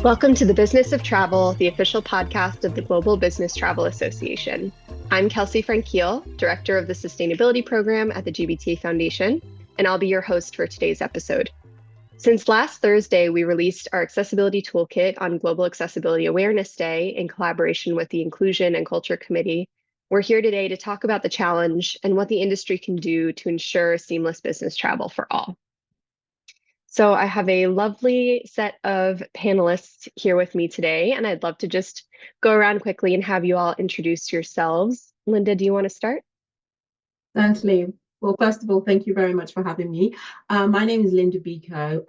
Welcome to the Business of Travel, the official podcast of the Global Business Travel Association. I'm Kelsey Frankiel, Director of the Sustainability Program at the GBTA Foundation, and I'll be your host for today's episode. Since last Thursday, we released our Accessibility Toolkit on Global Accessibility Awareness Day in collaboration with the Inclusion and Culture Committee. We're here today to talk about the challenge and what the industry can do to ensure seamless business travel for all. So I have a lovely set of panelists here with me today, and I'd love to just go around quickly and have you all introduce yourselves. Linda, do you want to start? Certainly. Well, first of all, thank you very much for having me. My name is Linda Biko,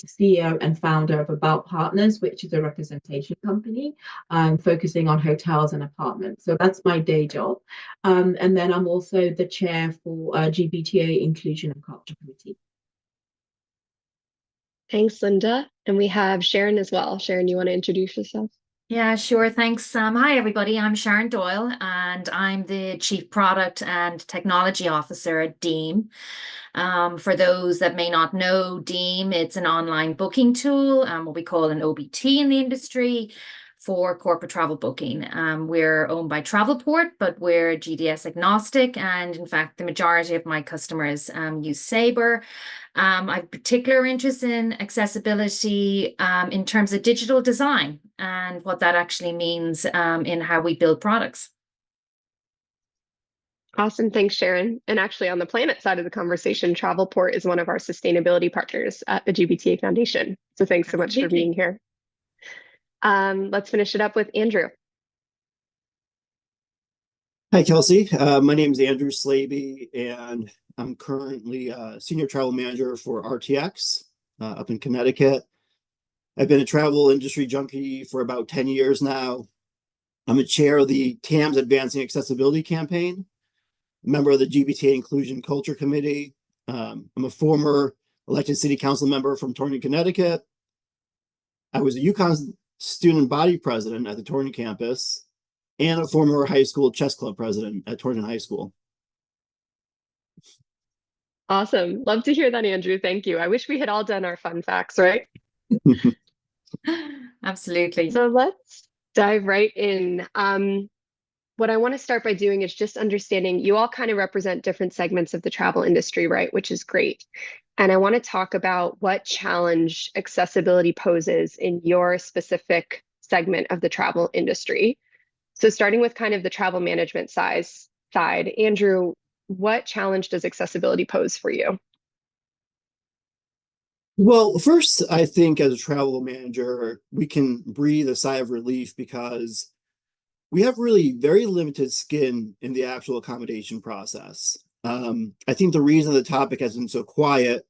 CEO and founder of About Partners, which is a representation company focusing on hotels and apartments. So that's my day job. And then I'm also the chair for GBTA Inclusion and Culture Committee. Thanks, Linda. And we have Sharon as well. Sharon, you want to introduce yourself? Yeah, sure. Thanks. Hi, everybody. I'm Sharon Doyle, and I'm the Chief Product and Technology Officer at Deem. For those that may not know Deem, it's an online booking tool, what we call an OBT in the industry for corporate travel booking. We're owned by Travelport, but we're GDS agnostic. And in fact, the majority of my customers use Sabre. I have particular interest in accessibility in terms of digital design and what that actually means in how we build products. Awesome. Thanks, Sharon. And actually, on the planet side of the conversation, Travelport is one of our sustainability partners at the GBTA Foundation. So thanks so much for being here. Let's finish it up with Andrew. Hi, Kelsey. My name is Andrew Slaby, and I'm currently a Senior Travel Manager for RTX up in Connecticut. I've been a travel industry junkie for about 10 years now. I'm a chair of the TAMS Advancing Accessibility Campaign, a member of the GBTA Inclusion Culture Committee. I'm a former elected city council member from Torrington, Connecticut. I was a UConn student body president at the Torrington campus and a former high school chess club president at Torrington High School. Awesome. Love to hear that, Andrew. Thank you. I wish we had all done our fun facts, right? Absolutely. So let's dive right in. What I want to start by doing is just understanding you all kind of represent different segments of the travel industry, right? Which is great. And I want to talk about what challenge accessibility poses in your specific segment of the travel industry. So starting with kind of the travel management side, Andrew, what challenge does accessibility pose for you? Well, first, I think as a travel manager, we can breathe a sigh of relief because we have really very limited skin in the actual accommodation process. I think the reason the topic has been so quiet,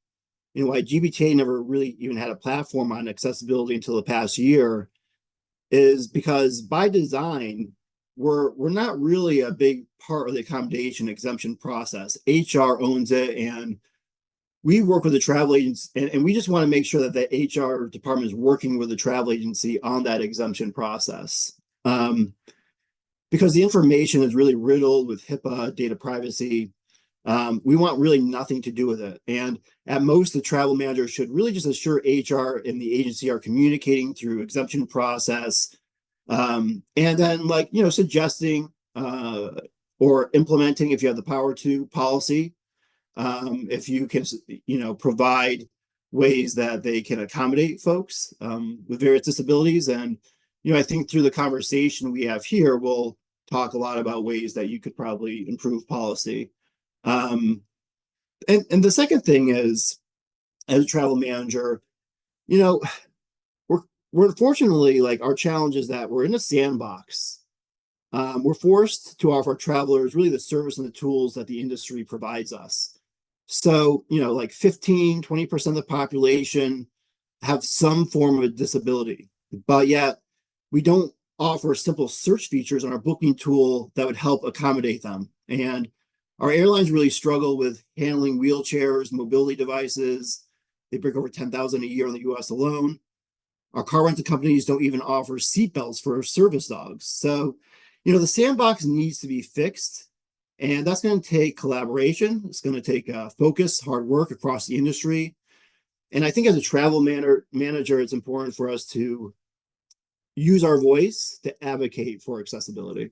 why GBTA never really even had a platform on accessibility until the past year, is because by design, we're not really a big part of the accommodation exemption process. HR owns it, and we work with the travel agents, and we just want to make sure that the HR department is working with the travel agency on that exemption process. Because the information is really riddled with HIPAA, data privacy. We want really nothing to do with it. And at most, the travel manager should really just assure HR and the agency are communicating through exemption process. And then suggesting or implementing, if you have the power to, policy. If you can, provide ways that they can accommodate folks with various disabilities. And, I think through the conversation we have here, we'll talk a lot about ways that you could probably improve policy. And the second thing is, as a travel manager, we're unfortunately, our challenge is that we're in a sandbox. We're forced to offer travelers really the service and the tools that the industry provides us. So, 15, 20% of the population have some form of a disability, but yet we don't offer simple search features on our booking tool that would help accommodate them. And our airlines really struggle with handling wheelchairs, mobility devices. They break over 10,000 a year in the US alone. Our car rental companies don't even offer seatbelts for service dogs. So, the sandbox needs to be fixed. And that's going to take collaboration. It's going to take focus, hard work across the industry. And I think as a travel manager, it's important for us to use our voice to advocate for accessibility.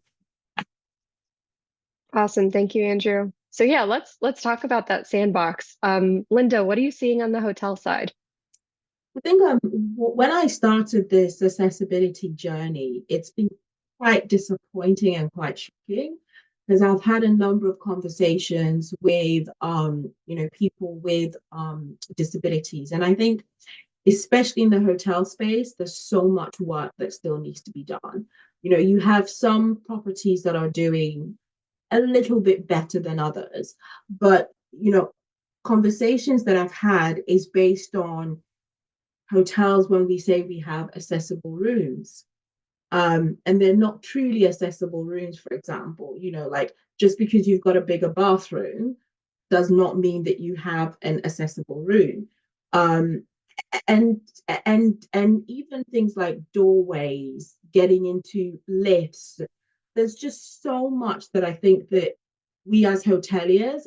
Awesome. Thank you, Andrew. So yeah, let's talk about that sandbox. Linda, what are you seeing on the hotel side? I think when I started this accessibility journey, it's been quite disappointing and quite shocking because I've had a number of conversations with people with disabilities, and I think especially in the hotel space, there's so much work that still needs to be done. You have some properties that are doing a little bit better than others, but conversations that I've had is based on hotels when we say we have accessible rooms. And they're not truly accessible rooms, for example. Like just because you've got a bigger bathroom does not mean that you have an accessible room. And even things like doorways, getting into lifts, there's just so much that I think that we as hoteliers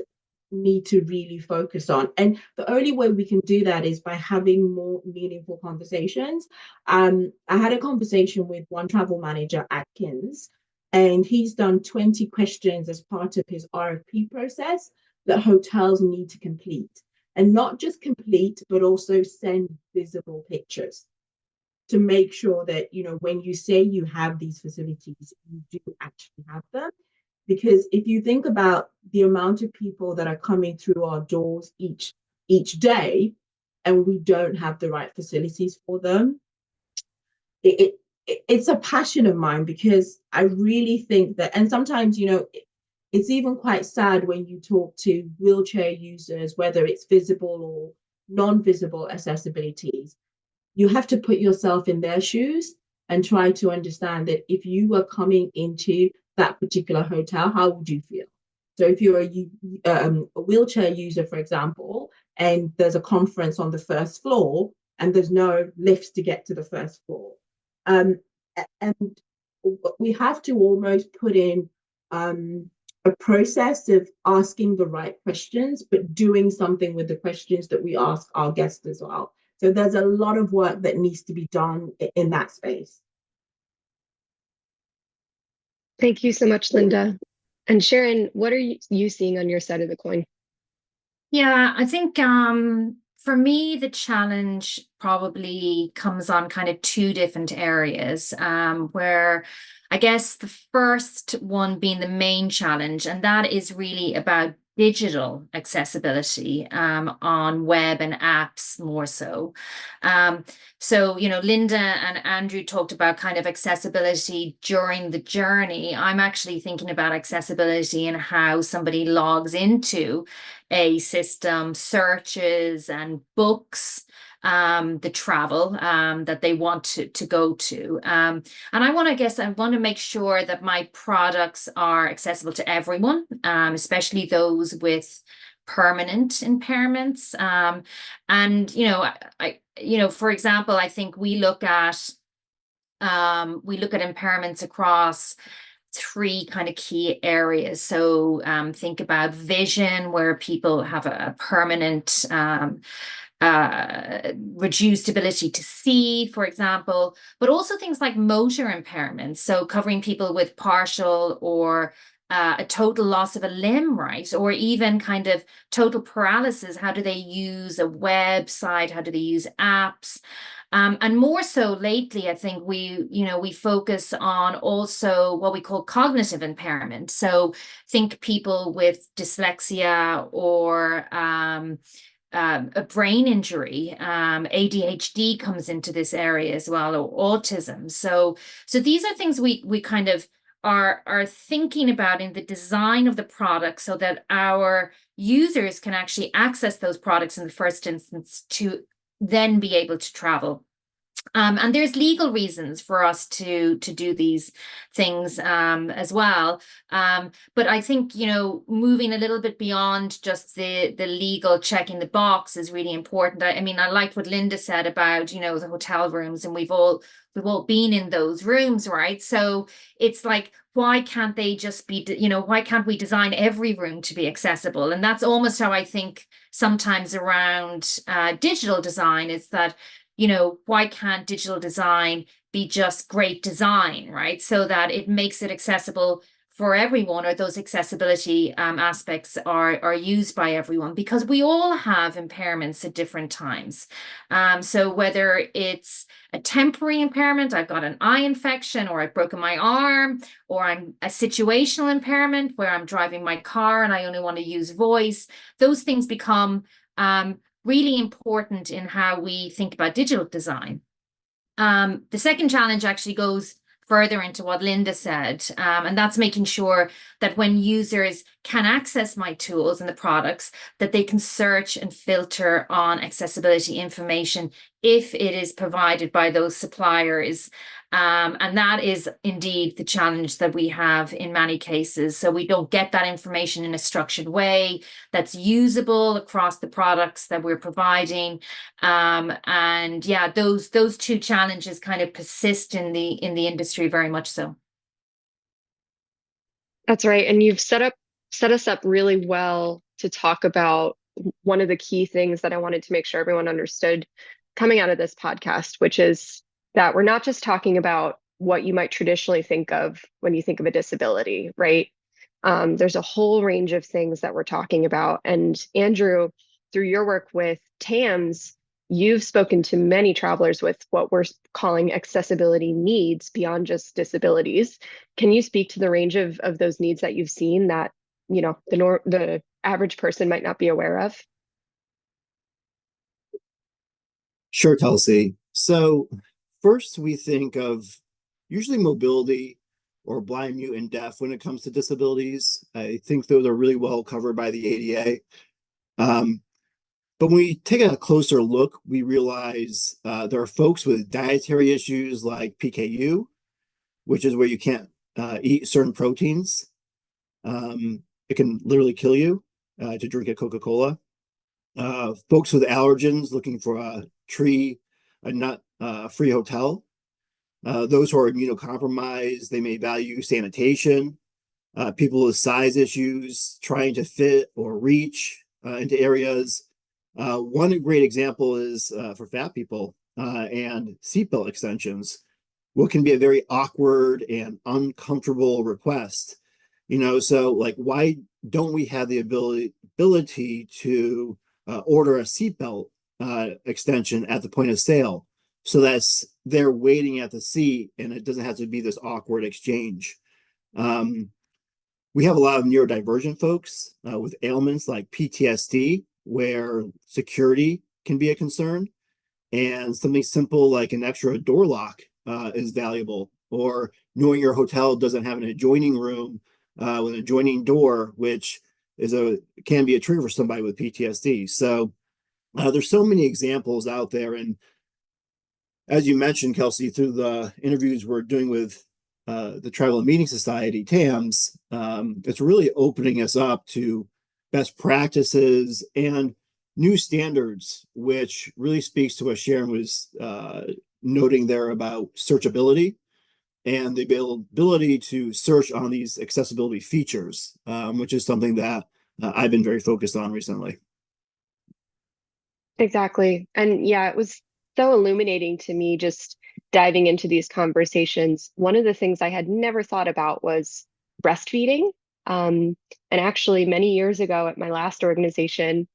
need to really focus on. And the only way we can do that is by having more meaningful conversations. I had a conversation with one travel manager, Atkins, and he's done 20 questions as part of his RFP process that hotels need to complete. And not just complete, but also send visible pictures to make sure that, when you say you have these facilities, you do actually have them. Because if you think about the amount of people that are coming through our doors each day, and we don't have the right facilities for them, it's a passion of mine, because I really think that, and sometimes, it's even quite sad when you talk to wheelchair users, whether it's visible or non-visible accessibilities, you have to put yourself in their shoes and try to understand that if you were coming into that particular hotel, how would you feel? So if you're a wheelchair user, for example, and there's a conference on the first floor and there's no lifts to get to the first floor, and we have to almost put in a process of asking the right questions, but doing something with the questions that we ask our guests as well. So there's a lot of work that needs to be done in that space. Thank you so much, Linda. And Sharon, what are you seeing on your side of the coin? Yeah, I think for me, the challenge probably comes on kind of two different areas, where I guess the first one being the main challenge, and that is really about digital accessibility on web and apps more so. So, Linda and Andrew talked about kind of accessibility during the journey. I'm actually thinking about accessibility and how somebody logs into a system, searches and books the travel that they want to go to. And I want to make sure that my products are accessible to everyone, especially those with permanent impairments. And, for example, I think we look at impairments across three kind of key areas. So think about vision, where people have a permanent reduced ability to see, for example, but also things like motor impairments. So covering people with partial or a total loss of a limb, right? Or even kind of total paralysis. How do they use a website? How do they use apps? And more so lately, I think we focus on also what we call cognitive impairment. So think people with dyslexia or a brain injury, ADHD comes into this area as well, or autism. So these are things we kind of are thinking about in the design of the product, so that our users can actually access those products in the first instance to then be able to travel. And there's legal reasons for us to do these things as well. But I think, moving a little bit beyond just the legal checking the box is really important. I mean, I liked what Linda said about, the hotel rooms, and we've all been in those rooms, right? So it's like, why can't they just be, why can't we design every room to be accessible? And that's almost how I think sometimes around digital design, is that, why can't digital design be just great design, right? So that it makes it accessible for everyone, or those accessibility aspects are used by everyone, because we all have impairments at different times. So whether it's a temporary impairment, I've got an eye infection, or I've broken my arm, or I'm a situational impairment where I'm driving my car and I only want to use voice, those things become really important in how we think about digital design. The second challenge actually goes further into what Linda said, and that's making sure that when users can access my tools and the products, that they can search and filter on accessibility information if it is provided by those suppliers. And that is indeed the challenge that we have in many cases. So we don't get that information in a structured way that's usable across the products that we're providing. And yeah, those two challenges kind of persist in the industry very much so. That's right. And you've set us up really well to talk about one of the key things that I wanted to make sure everyone understood coming out of this podcast, which is that we're not just talking about what you might traditionally think of when you think of a disability, right? There's a whole range of things that we're talking about. And Andrew, through your work with TAMS, you've spoken to many travelers with what we're calling accessibility needs beyond just disabilities. Can you speak to the range of those needs that you've seen that, the average person might not be aware of? Sure, Kelsey. So first we think of usually mobility or blind, mute, and deaf when it comes to disabilities. I think those are really well covered by the ADA. But when we take a closer look, we realize there are folks with dietary issues like PKU, which is where you can't eat certain proteins. It can literally kill you to drink a Coca-Cola. Folks with allergens looking for a nut-free hotel. Those who are immunocompromised, they may value sanitation. People with size issues, trying to fit or reach into areas. One great example is for fat people and seatbelt extensions, what can be a very awkward and uncomfortable request. So like, why don't we have the ability to order a seatbelt extension at the point of sale, so that's they're waiting at the seat and it doesn't have to be this awkward exchange. We have a lot of neurodivergent folks with ailments like PTSD, where security can be a concern, and something simple like an extra door lock is valuable, or knowing your hotel doesn't have an adjoining room with an adjoining door, which can be a trigger for somebody with PTSD. So there's so many examples out there, and as you mentioned, Kelsey, through the interviews we're doing with the Travel and Meeting Society, TAMS, it's really opening us up to best practices and new standards, which really speaks to what Sharon was noting there about searchability and the ability to search on these accessibility features, which is something that I've been very focused on recently. Exactly. And yeah, it was so illuminating to me just diving into these conversations. One of the things I had never thought about was breastfeeding. And actually, many years ago at my last organization,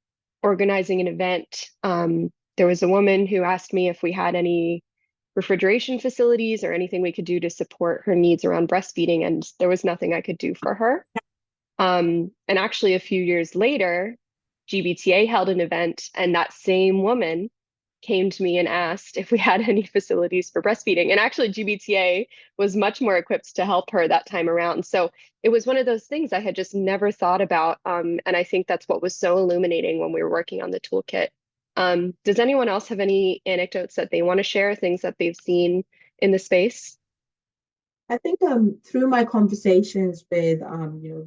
organizing an event, there was a woman who asked me if we had any refrigeration facilities or anything we could do to support her needs around breastfeeding, and there was nothing I could do for her. And actually, a few years later, GBTA held an event, and that same woman came to me and asked if we had any facilities for breastfeeding. And actually, GBTA was much more equipped to help her that time around. So it was one of those things I had just never thought about. And I think that's what was so illuminating when we were working on the toolkit. Does anyone else have any anecdotes that they want to share, things that they've seen in the space? I think through my conversations with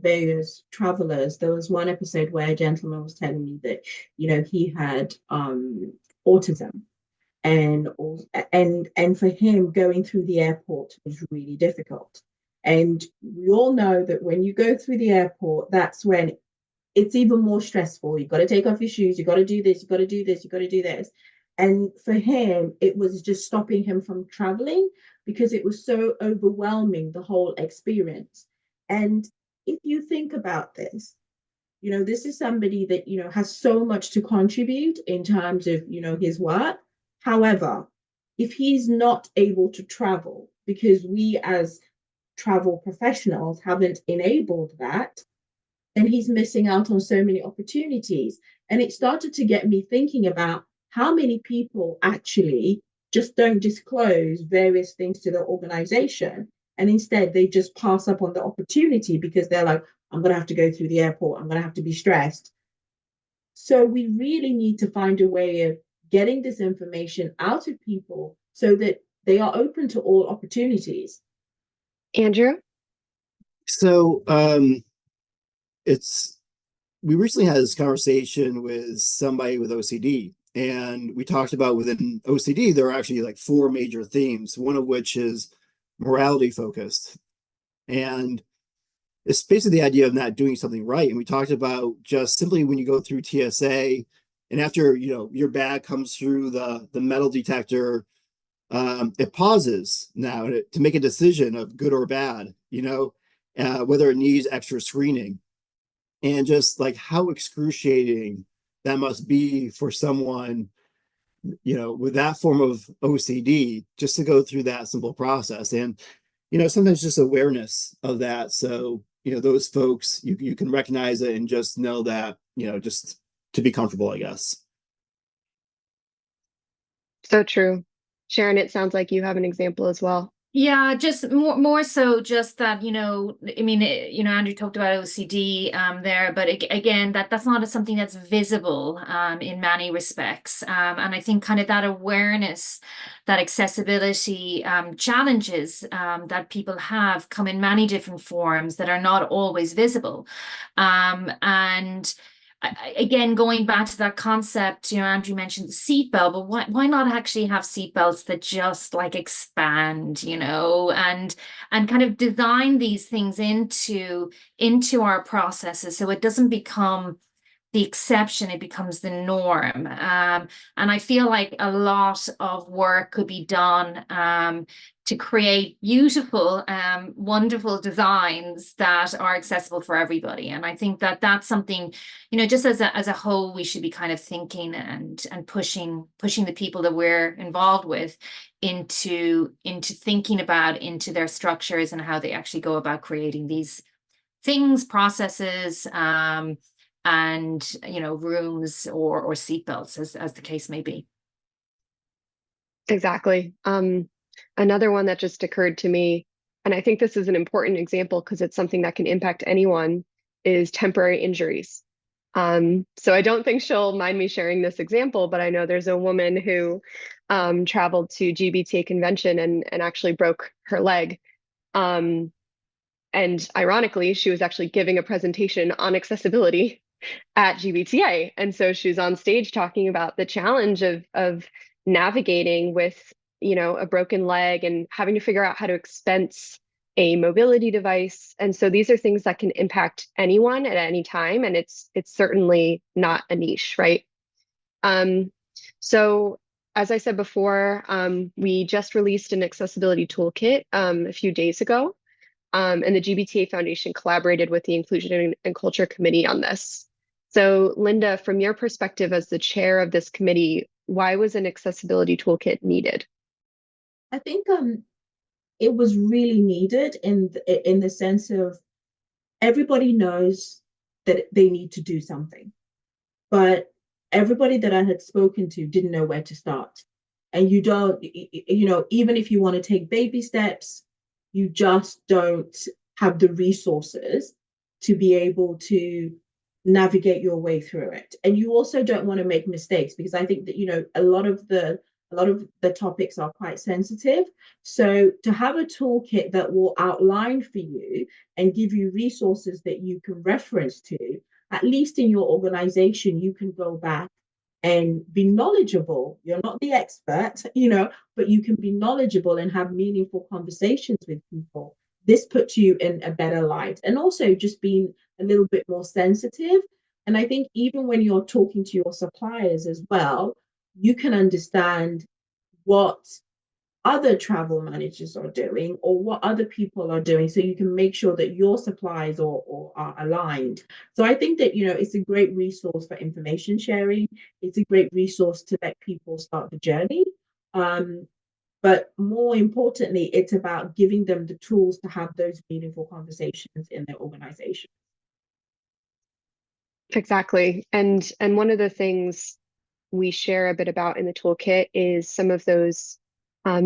various travelers, there was one episode where a gentleman was telling me that he had autism, and for him going through the airport was really difficult. And we all know that when you go through the airport, that's when it's even more stressful. You've got to take off your shoes, you've got to do this, you've got to do this, you've got to do this. And for him, it was just stopping him from traveling because it was so overwhelming, the whole experience. And if you think about this, this is somebody that, has so much to contribute in terms of, his work. However, if he's not able to travel because we as travel professionals haven't enabled that, then he's missing out on so many opportunities. And it started to get me thinking about how many people actually just don't disclose various things to their organization. And instead, they just pass up on the opportunity because they're like, I'm going to have to go through the airport. I'm going to have to be stressed. So we really need to find a way of getting this information out of people so that they are open to all opportunities. Andrew? So we recently had this conversation with somebody with OCD, and we talked about within OCD, there are actually like 4 major themes, one of which is morality focused. And it's basically the idea of not doing something right. And we talked about just simply when you go through TSA and after, your bag comes through the metal detector, it pauses now to make a decision of good or bad, whether it needs extra screening. And just like how excruciating that must be for someone, with that form of OCD, just to go through that simple process. And, sometimes just awareness of that. So, those folks, you can recognize it and just know that, just to be comfortable, I guess. So true. Sharon, it sounds like you have an example as well. Yeah, just more so just that, I mean, Andrew talked about OCD there, but again, that's not something that's visible in many respects. And I think kind of that awareness, that accessibility challenges that people have come in many different forms that are not always visible. And again, going back to that concept, Andrew mentioned the seatbelt, but why not actually have seatbelts that just like expand, and kind of design these things into our processes so it doesn't become the exception, it becomes the norm. And I feel like a lot of work could be done to create beautiful, wonderful designs that are accessible for everybody. And I think that that's something, just as a whole, we should be kind of thinking and pushing the people that we're involved with into thinking about into their structures and how they actually go about creating these things, processes, and rooms or seatbelts as the case may be. Exactly. Another one that just occurred to me, and I think this is an important example because it's something that can impact anyone, is temporary injuries. So I don't think she'll mind me sharing this example, but I know there's a woman who traveled to GBTA convention and actually broke her leg. And ironically, she was actually giving a presentation on accessibility at GBTA. And so she was on stage talking about the challenge of navigating with, a broken leg and having to figure out how to expense a mobility device. And so these are things that can impact anyone at any time. And it's certainly not a niche, right? So as I said before, we just released an accessibility toolkit a few days ago. And the GBTA Foundation collaborated with the Inclusion and Culture Committee on this. So Linda, from your perspective as the chair of this committee, why was an accessibility toolkit needed? I think it was really needed in the sense of everybody knows that they need to do something, but everybody that I had spoken to didn't know where to start. And you don't, even if you want to take baby steps, you just don't have the resources to be able to navigate your way through it. And you also don't want to make mistakes, because I think that, you know, a lot of the topics are quite sensitive. So to have a toolkit that will outline for you and give you resources that you can reference to, at least in your organization, you can go back and be knowledgeable. You're not the expert, you know, but you can be knowledgeable and have meaningful conversations with people. This puts you in a better light. And also just being a little bit more sensitive. And I think even when you're talking to your suppliers as well, you can understand what other travel managers are doing or what other people are doing, so you can make sure that your supplies are aligned. So I think that, you know, it's a great resource for information sharing. It's a great resource to let people start the journey. But more importantly, it's about giving them the tools to have those meaningful conversations in their organization. Exactly. And one of the things we share a bit about in the toolkit is some of those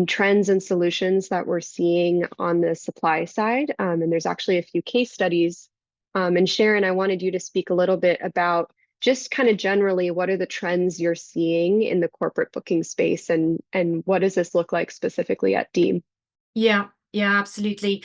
trends and solutions that we're seeing on the supply side. And there's actually a few case studies. And Sharon, I wanted you to speak a little bit about just kind of generally, what are the trends you're seeing in the corporate booking space, and what does this look like specifically at Deem? Yeah, absolutely.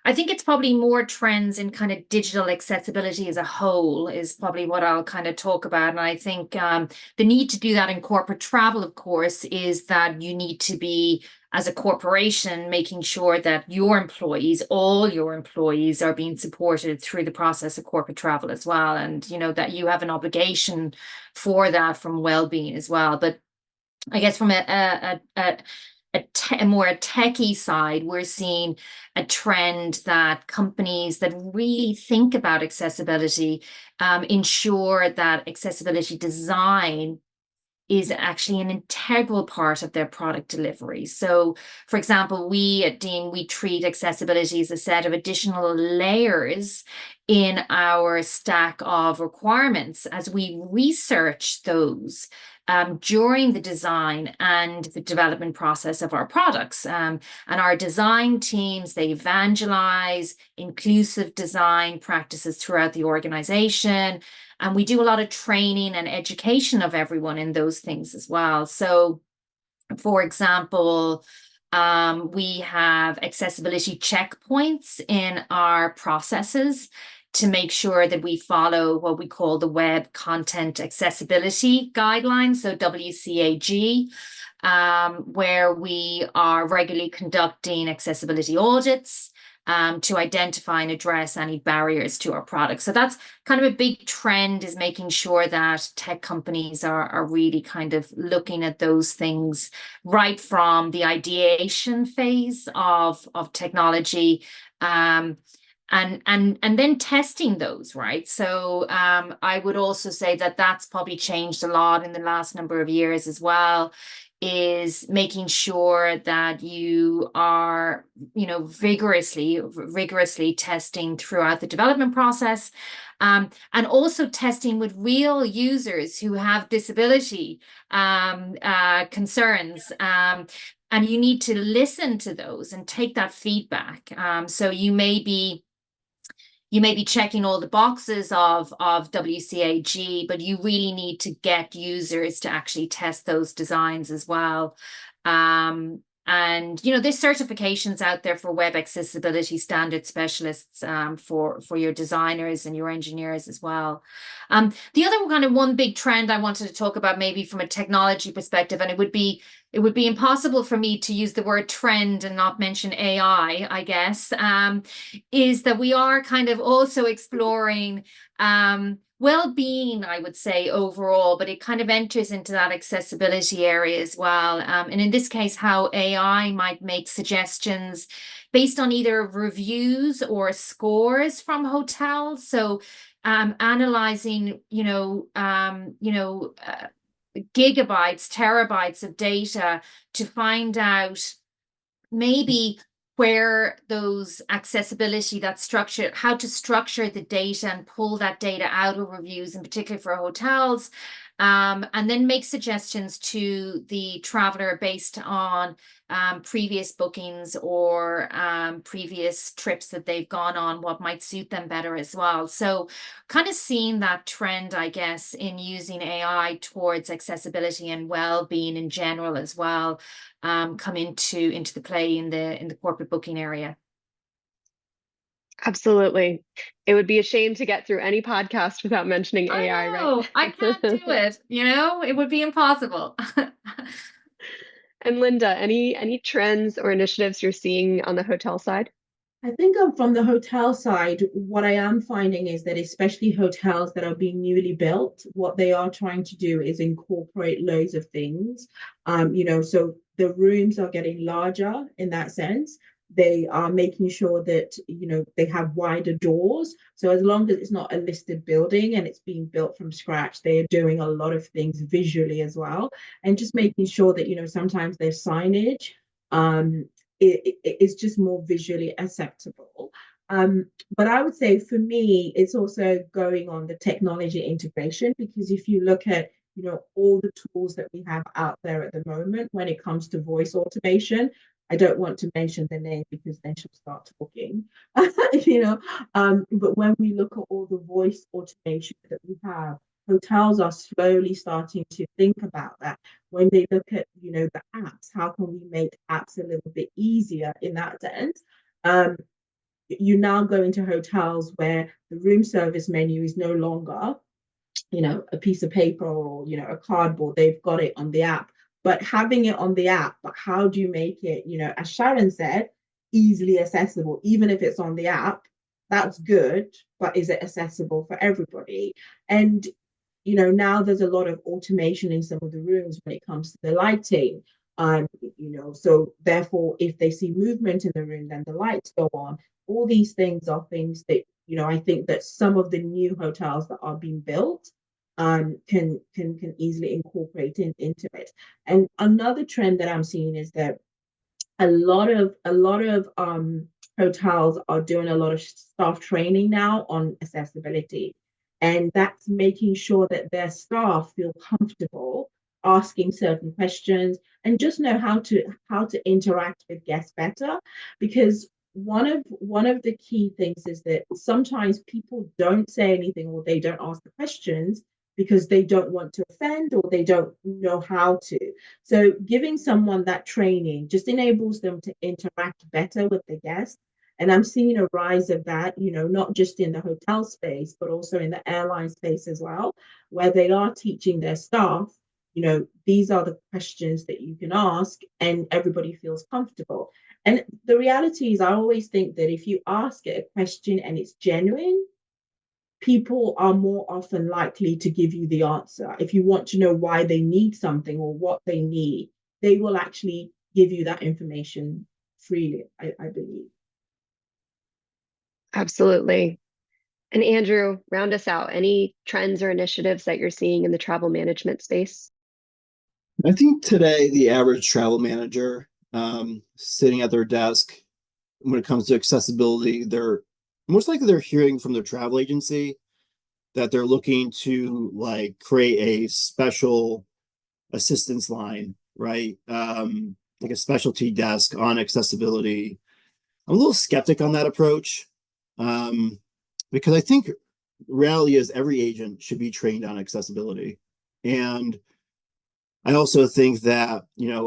I think it's probably more trends in kind of digital accessibility as a whole is probably what I'll kind of talk about. And I think the need to do that in corporate travel, of course, is that you need to be, as a corporation, making sure that your employees, all your employees, are being supported through the process of corporate travel as well. And, you know, that you have an obligation for that from well-being as well. But I guess from a more techie side, we're seeing a trend that companies that really think about accessibility ensure that accessibility design is actually an integral part of their product delivery. So, for example, we at Deem, we treat accessibility as a set of additional layers in our stack of requirements as we research those during the design and the development process of our products. And our design teams, they evangelize inclusive design practices throughout the organization. And we do a lot of training and education of everyone in those things as well. So, for example, we have accessibility checkpoints in our processes to make sure that we follow what we call the Web Content Accessibility Guidelines, so WCAG, where we are regularly conducting accessibility audits to identify and address any barriers to our products. So that's kind of a big trend, is making sure that tech companies are really kind of looking at those things right from the ideation phase of technology, and then testing those, right? So I would also say that that's probably changed a lot in the last number of years as well, is making sure that you are, you know, rigorously testing throughout the development process, and also testing with real users who have disability concerns. And you need to listen to those and take that feedback. So you may be checking all the boxes of WCAG, but you really need to get users to actually test those designs as well. And, you know, there's certifications out there for web accessibility standard specialists for your designers and your engineers as well. The other kind of one big trend I wanted to talk about, maybe from a technology perspective, and it would be impossible for me to use the word trend and not mention AI, I guess, is that we are kind of also exploring well-being, I would say, overall, but it kind of enters into that accessibility area as well. And in this case, how AI might make suggestions based on either reviews or scores from hotels. So analyzing, gigabytes, terabytes of data to find out maybe where those accessibility, that structure, how to structure the data and pull that data out of reviews, in particular for hotels, and then make suggestions to the traveler based on previous bookings or previous trips that they've gone on, what might suit them better as well. So kind of seeing that trend, I guess, in using AI towards accessibility and well-being in general as well, come into the play in the corporate booking area. Absolutely. It would be a shame to get through any podcast without mentioning AI, right? I can't do it, it would be impossible. And Linda, any trends or initiatives you're seeing on the hotel side? I think from the hotel side, what I am finding is that especially hotels that are being newly built, what they are trying to do is incorporate loads of things. So the rooms are getting larger in that sense. They are making sure that, they have wider doors. So as long as it's not a listed building and it's being built from scratch, they are doing a lot of things visually as well. And just making sure that, sometimes their signage, it is just more visually acceptable. But I would say for me, it's also going on the technology integration, because if you look at, all the tools that we have out there at the moment when it comes to voice automation, I don't want to mention the name because then she'll start talking, but when we look at all the voice automation that we have, hotels are slowly starting to think about that. When they look at, the apps, how can we make apps a little bit easier in that sense? You now go into hotels where the room service menu is no longer, a piece of paper or, a cardboard. They've got it on the app. But having it on the app, but how do you make it, as Sharon said, easily accessible? Even if it's on the app, that's good, but is it accessible for everybody? And now there's a lot of automation in some of the rooms when it comes to the lighting. So therefore, if they see movement in the room, then the lights go on. All these things are things that, I think that some of the new hotels that are being built can easily incorporate into it. And another trend that I'm seeing is that a lot of hotels are doing a lot of staff training now on accessibility, and that's making sure that their staff feel comfortable asking certain questions and just know how to interact with guests better. Because one of the key things is that sometimes people don't say anything or they don't ask the questions because they don't want to offend or they don't know how to. So giving someone that training just enables them to interact better with the guests. And I'm seeing a rise of that, not just in the hotel space, but also in the airline space as well, where they are teaching their staff, these are the questions that you can ask, and everybody feels comfortable. And the reality is, I always think that if you ask a question and it's genuine, people are more often likely to give you the answer. If you want to know why they need something or what they need, they will actually give you that information freely, I believe. Absolutely. And Andrew, round us out. Any trends or initiatives that you're seeing in the travel management space? I think today the average travel manager sitting at their desk, when it comes to accessibility, they're most likely they're hearing from their travel agency that they're looking to create a special assistance line, right? Like a specialty desk on accessibility. I'm a little skeptic on that approach, because I think reality is every agent should be trained on accessibility. And I also think that,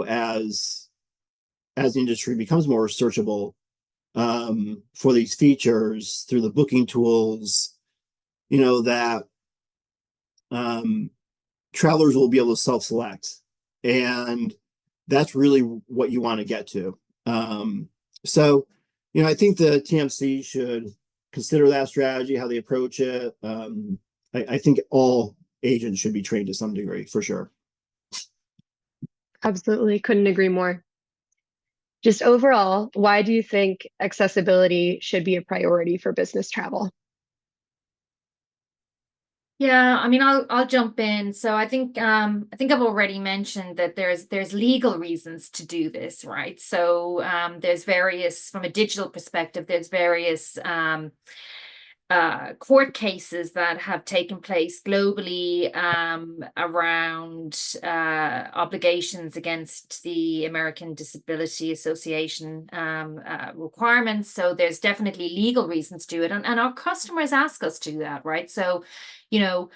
as the industry becomes more searchable for these features through the booking tools, that travelers will be able to self-select. And that's really what you want to get to. So, I think the TMC should consider that strategy, how they approach it. I think all agents should be trained to some degree, for sure. Absolutely. Couldn't agree more. Just overall, why do you think accessibility should be a priority for business travel? Yeah, I mean, I'll jump in. So I think I've already mentioned that there's legal reasons to do this, right? So there's various, from a digital perspective, there's various court cases that have taken place globally around obligations against the American Disability Association requirements. So there's definitely legal reasons to it. And our customers ask us to do that, right? So, you know,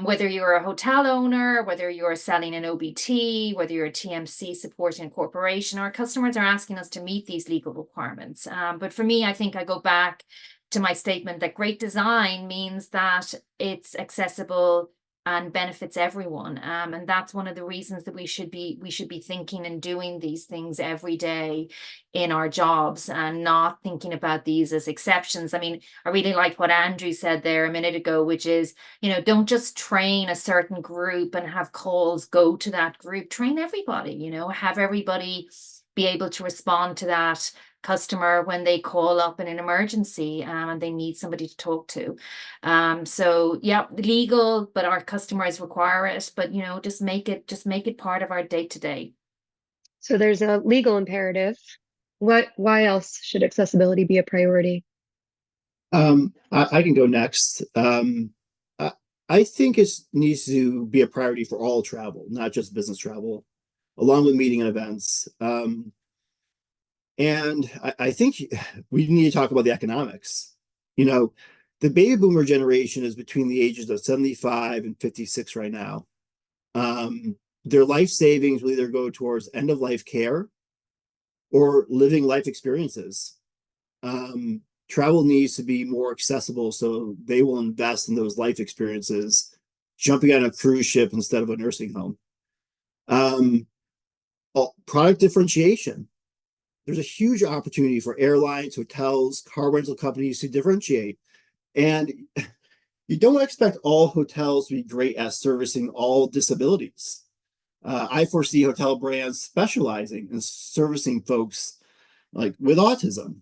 whether you're a hotel owner, whether you're selling an OBT, whether you're a TMC supporting a corporation, our customers are asking us to meet these legal requirements. But for me, I think I go back to my statement that great design means that it's accessible and benefits everyone. And that's one of the reasons that we should be thinking and doing these things every day in our jobs and not thinking about these as exceptions. I mean, I really like what Andrew said there a minute ago, which is, you know, don't just train a certain group and have calls go to that group. Train everybody, you know, have everybody be able to respond to that customer when they call up in an emergency and they need somebody to talk to. So yeah, legal, but our customers require it. But you know, just make it part of our day-to-day. So there's a legal imperative. Why else should accessibility be a priority? I can go next. I think it needs to be a priority for all travel, not just business travel, along with meeting and events. And I think we need to talk about the economics. You know, the baby boomer generation is between the ages of 75 and 56 right now. Their life savings will either go towards end of life care or living life experiences. Travel needs to be more accessible, so they will invest in those life experiences, jumping on a cruise ship instead of a nursing home. Product differentiation. There's a huge opportunity for airlines, hotels, car rental companies to differentiate. And you don't expect all hotels to be great at servicing all disabilities. I foresee hotel brands specializing in servicing folks like with autism,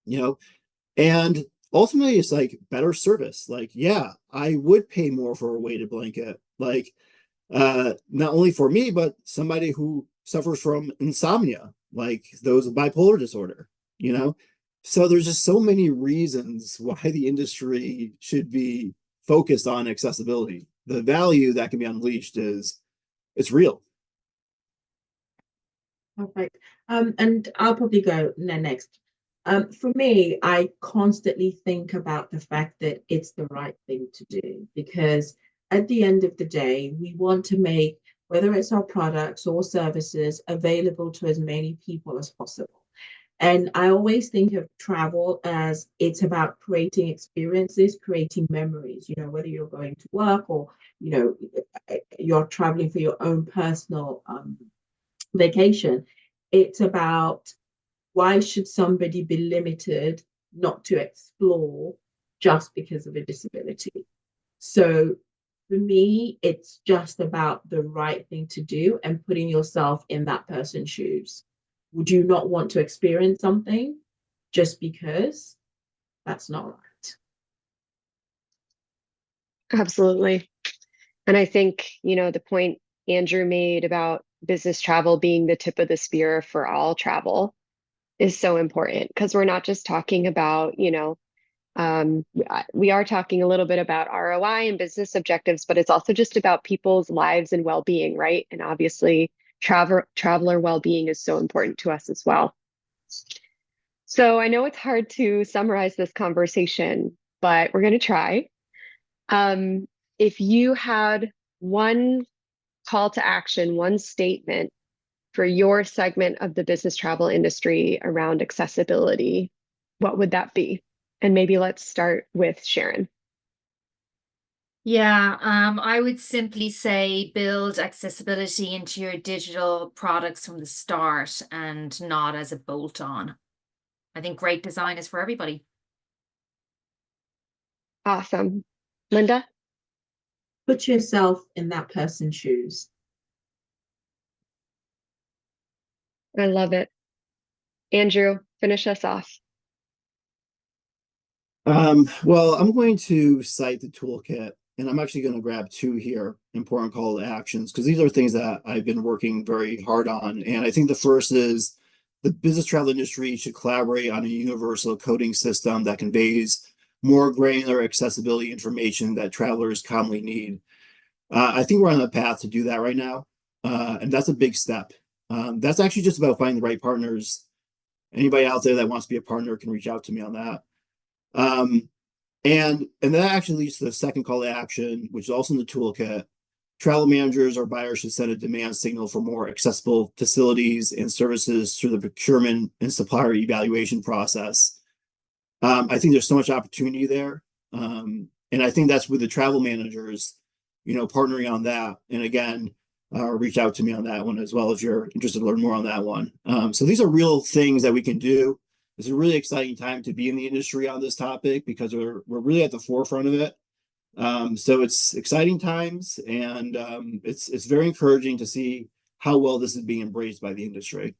you know, and ultimately it's like better service. Like, yeah, I would pay more for a weighted blanket, like not only for me, but somebody who suffers from insomnia, like those with bipolar disorder, you know? So there's just so many reasons why the industry should be focused on accessibility. The value that can be unleashed it's real. Perfect. And I'll probably go next. For me, I constantly think about the fact that it's the right thing to do, because at the end of the day, we want to make, whether it's our products or services, available to as many people as possible. And I always think of travel as it's about creating experiences, creating memories, you know, whether you're going to work or, you know, you're traveling for your own personal vacation. It's about, why should somebody be limited not to explore just because of a disability? So for me, it's just about the right thing to do and putting yourself in that person's shoes. Would you not want to experience something just because? That's not right. Absolutely. And I think, you know, the point Andrew made about business travel being the tip of the spear for all travel is so important, because we're not just talking about, you know, we are talking a little bit about ROI and business objectives, but it's also just about people's lives and well-being, right? And obviously, traveler well-being is so important to us as well. So I know it's hard to summarize this conversation, but we're going to try. If you had one call to action, one statement for your segment of the business travel industry around accessibility, what would that be? And maybe let's start with Sharon. Yeah, I would simply say build accessibility into your digital products from the start and not as a bolt-on. I think great design is for everybody. Awesome. Linda? Put yourself in that person's shoes. I love it. Andrew, finish us off. Well, I'm going to cite the toolkit, and I'm actually going to grab two here, important call to actions, because these are things that I've been working very hard on. And I think the first is the business travel industry should collaborate on a universal coding system that conveys more granular accessibility information that travelers commonly need. I think we're on the path to do that right now, and that's a big step. That's actually just about finding the right partners. Anybody out there that wants to be a partner can reach out to me on that. And that actually leads to the second call to action, which is also in the toolkit. Travel managers or buyers should send a demand signal for more accessible facilities and services through the procurement and supplier evaluation process. I think there's so much opportunity there. And I think that's with the travel managers, partnering on that. And again, reach out to me on that one as well if you're interested to learn more on that one. So these are real things that we can do. It's a really exciting time to be in the industry on this topic because we're really at the forefront of it. So it's exciting times, and it's very encouraging to see how well this is being embraced by the industry.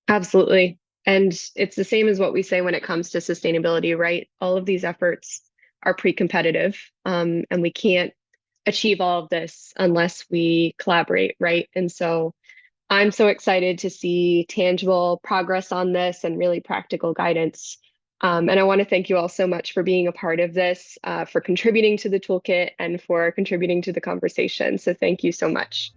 Absolutely. And it's the same as what we say when it comes to sustainability, right? All of these efforts are pre-competitive, and we can't achieve all of this unless we collaborate, right? And so I'm so excited to see tangible progress on this and really practical guidance. And I want to thank you all so much for being a part of this, for contributing to the toolkit and for contributing to the conversation. So thank you so much.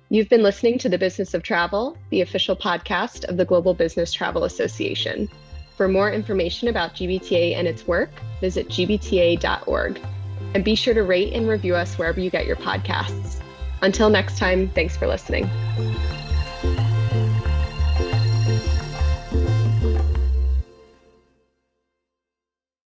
You've been listening to The Business of Travel, the official podcast of the Global Business Travel Association. For more information about GBTA and its work, visit gbta.org. And be sure to rate and review us wherever you get your podcasts. Until next time, thanks for listening.